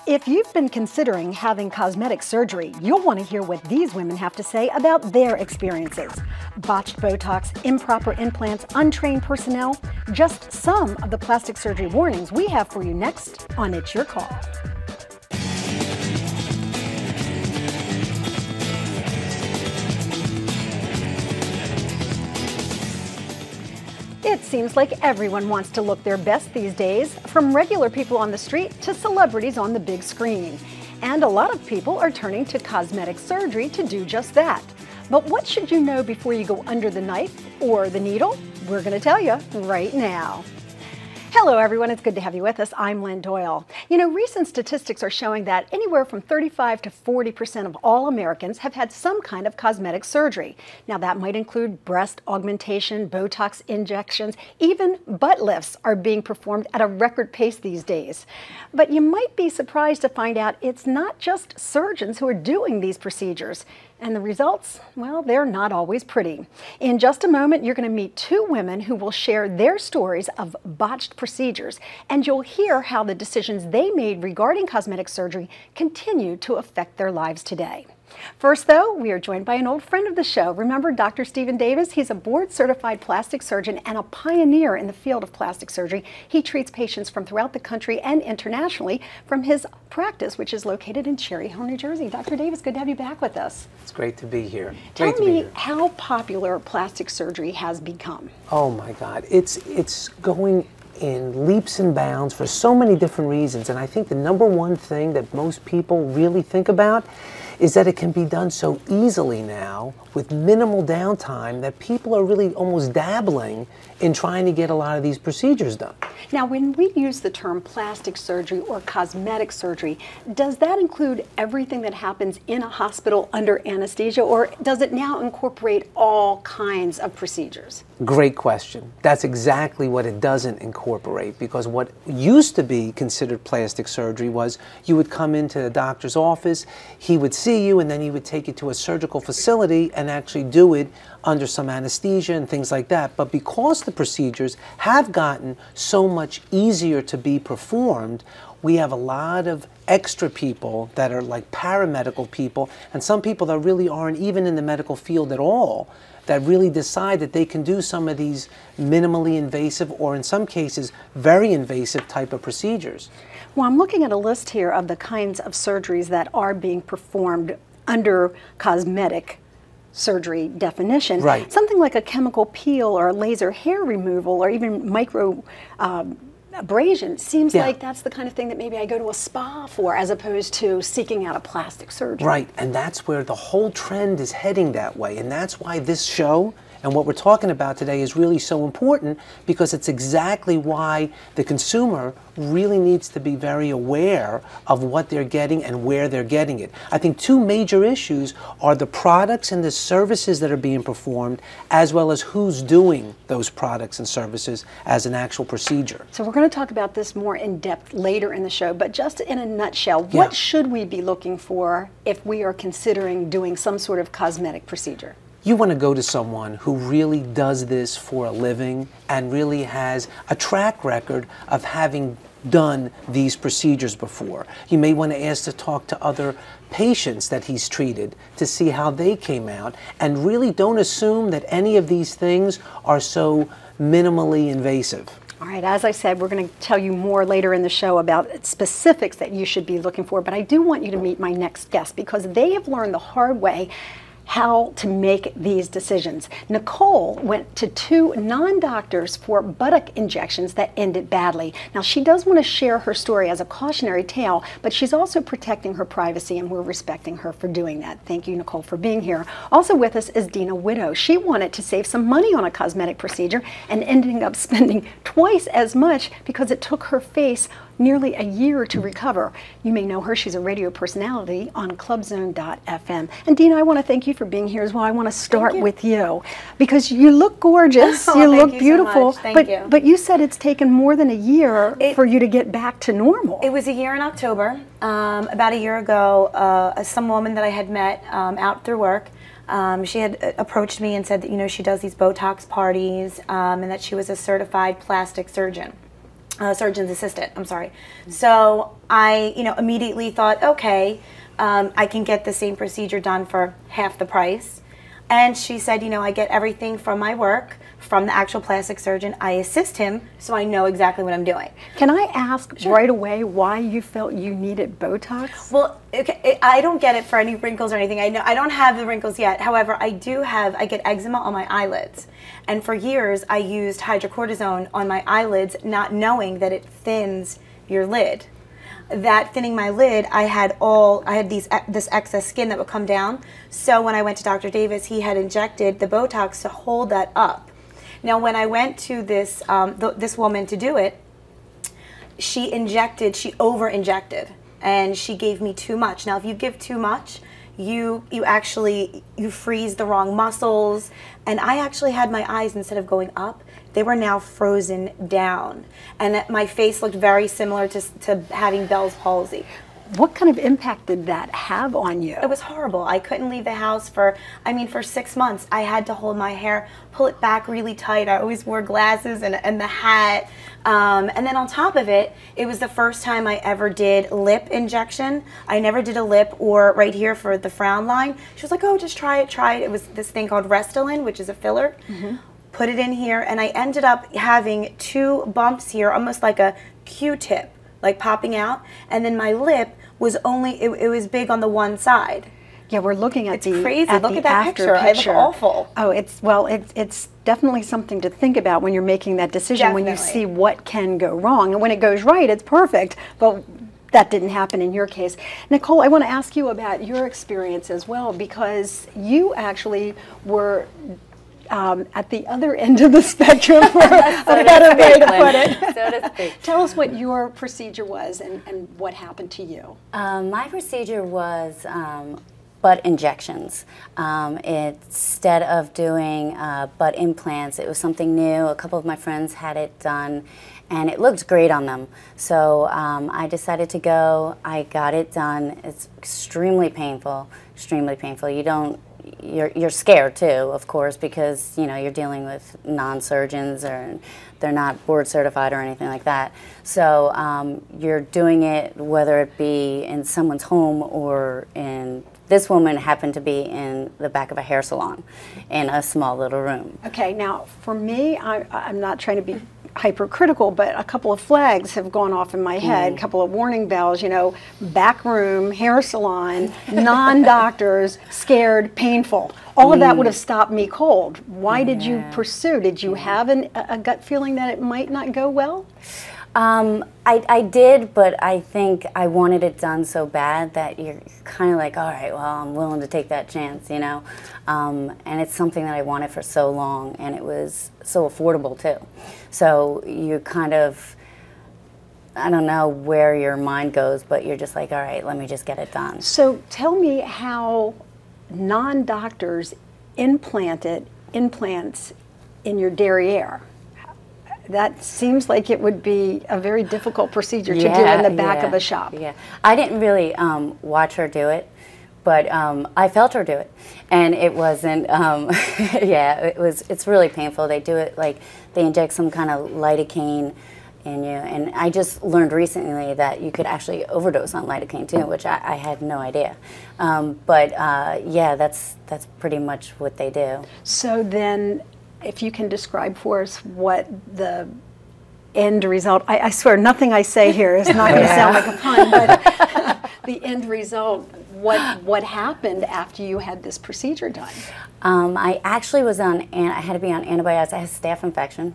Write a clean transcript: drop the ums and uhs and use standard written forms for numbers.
If you've been considering having cosmetic surgery, you'll want to hear what these women have to say about their experiences. Botched Botox, improper implants, untrained personnel, just some of the plastic surgery warnings we have for you next on It's Your Call. It seems like everyone wants to look their best these days, from regular people on the street to celebrities on the big screen. And a lot of people are turning to cosmetic surgery to do just that. But what should you know before you go under the knife or the needle? We're going to tell you right now. Hello everyone, it's good to have you with us. I'm Lynn Doyle. You know, recent statistics are showing that anywhere from 35 to 40% of all Americans have had some kind of cosmetic surgery. Now that might include breast augmentation, Botox injections, even butt lifts are being performed at a record pace these days. But you might be surprised to find out it's not just surgeons who are doing these procedures. And the results, well, they're not always pretty. In just a moment, you're going to meet two women who will share their stories of botched procedures, and you'll hear how the decisions they made regarding cosmetic surgery continue to affect their lives today. First, though, we are joined by an old friend of the show. Remember Dr. Stephen Davis? He's a board-certified plastic surgeon and a pioneer in the field of plastic surgery. He treats patients from throughout the country and internationally from his practice, which is located in Cherry Hill, New Jersey. Dr. Davis, good to have you back with us. It's great to be here. Tell me how popular plastic surgery has become. Oh my God, it's going in leaps and bounds for so many different reasons, and I think the number one thing that most people really think about is that it can be done so easily now with minimal downtime that people are really almost dabbling in trying to get a lot of these procedures done. Now, when we use the term plastic surgery or cosmetic surgery, does that include everything that happens in a hospital under anesthesia, or does it now incorporate all kinds of procedures? Great question. That's exactly what it doesn't incorporate, because what used to be considered plastic surgery was you would come into the doctor's office, he would see you, and then he would take you to a surgical facility and actually do it under some anesthesia and things like that. But because the procedures have gotten so much easier to be performed, we have a lot of extra people that are like paramedical people, and some people that really aren't even in the medical field at all, that really decide that they can do some of these minimally invasive, or in some cases very invasive type of procedures. Well, I'm looking at a list here of the kinds of surgeries that are being performed under cosmetic surgery definition. Right. Something like a chemical peel or laser hair removal or even micro abrasion seems like that's the kind of thing that maybe I go to a spa for, as opposed to seeking out a plastic surgery. Right, and that's where the whole trend is heading that way, and that's why this show and what we're talking about today is really so important, because it's exactly why the consumer really needs to be very aware of what they're getting and where they're getting it. I think two major issues are the products and the services that are being performed, as well as who's doing those products and services as an actual procedure. So we're going to talk about this more in depth later in the show, but just in a nutshell, what should we be looking for if we are considering doing some sort of cosmetic procedure? You want to go to someone who really does this for a living and really has a track record of having done these procedures before. You may want to ask to talk to other patients that he's treated to see how they came out, and really don't assume that any of these things are so minimally invasive. All right, as I said, we're going to tell you more later in the show about specifics that you should be looking for, but I do want you to meet my next guest, because they have learned the hard way how to make these decisions. Nicole went to two non-doctors for buttock injections that ended badly. Now, she does want to share her story as a cautionary tale, but she's also protecting her privacy, and we're respecting her for doing that. Thank you, Nicole, for being here. Also with us is Dina Widow. She wanted to save some money on a cosmetic procedure and ended up spending twice as much because it took her face nearly a year to recover. You may know her. She's a radio personality on clubzone.fm. And Dina, I want to thank you for being here as well. I want to start with you, because you look gorgeous. You look beautiful. So much. Thank you. But you said it's taken more than a year for you to get back to normal. It was a year in October. About a year ago, some woman that I had met out through work, she had approached me and said that, you know, she does these Botox parties and that she was a certified plastic surgeon. surgeon's assistant, I'm sorry. So I, immediately thought, okay, I can get the same procedure done for half the price. And she said, I get everything from my work, from the actual plastic surgeon. I assist him, so I know exactly what I'm doing. Can I ask right away why you felt you needed Botox? Well, okay, I don't get it for any wrinkles or anything. I don't have the wrinkles yet. However, I get eczema on my eyelids. And for years, I used hydrocortisone on my eyelids, not knowing that it thins your lid. That thinning my lid, I had this excess skin that would come down. So when I went to Dr. Davis, he had injected the Botox to hold that up. Now, when I went to this this woman to do it, she over-injected, and she gave me too much. Now, if you give too much, you freeze the wrong muscles, and I actually had my eyes, instead of going up, they were now frozen down, and my face looked very similar to having Bell's palsy. What kind of impact did that have on you? It was horrible. I couldn't leave the house for 6 months. I had to hold my hair, pull it back really tight. I always wore glasses and the hat. And then on top of it, it was the first time I ever did lip injection. I never did a lip or right here for the frown line. She was like, oh, just try it. It was this thing called Restylane, which is a filler. Put it in here, and I ended up having 2 bumps here, almost like a Q-tip, like popping out. And then my lip was it was big on the one side. Yeah, we're looking at crazy. Look at that picture. I look awful. Oh, it's definitely something to think about when you're making that decision. When you see what can go wrong, and when it goes right, it's perfect. But that didn't happen in your case. Nicole, I want to ask you about your experience as well, because you actually were at the other end of the spectrum, for a better way to put it. So to speak. Tell us what your procedure was and what happened to you. My procedure was butt injections. Instead of doing butt implants, it was something new. A couple of my friends had it done, and it looked great on them. So I decided to go. I got it done. It's extremely painful. Extremely painful. You're scared too, of course, because you're dealing with non-surgeons, or they're not board certified or anything like that. So you're doing it whether it be in someone's home or in. This woman happened to be in the back of a hair salon in a small little room. Okay, now for me, I'm not trying to be hypercritical, but a couple of flags have gone off in my head, a couple of warning bells, back room, hair salon, non-doctors, scared, painful. All of that would have stopped me cold. Why did you pursue? Did you have a gut feeling that it might not go well? I did, but I think I wanted it done so bad that you're kind of like, all right, well, I'm willing to take that chance, and it's something that I wanted for so long, and it was so affordable too. So you kind of, I don't know where your mind goes, but you're just like, all right, let me just get it done. So tell me how non-doctors implanted implants in your derriere. That seems like it would be a very difficult procedure to do in the back of a shop. Yeah, I didn't really watch her do it, but I felt her do it, and it wasn't. It's really painful. They do it like they inject some kind of lidocaine in you, and I just learned recently that you could actually overdose on lidocaine too, which I had no idea. That's pretty much what they do. So then, if you can describe for us what the end result, I swear nothing I say here is not going to sound like a pun, but the end result, what happened after you had this procedure done? I actually was I had to be on antibiotics. I had a staph infection.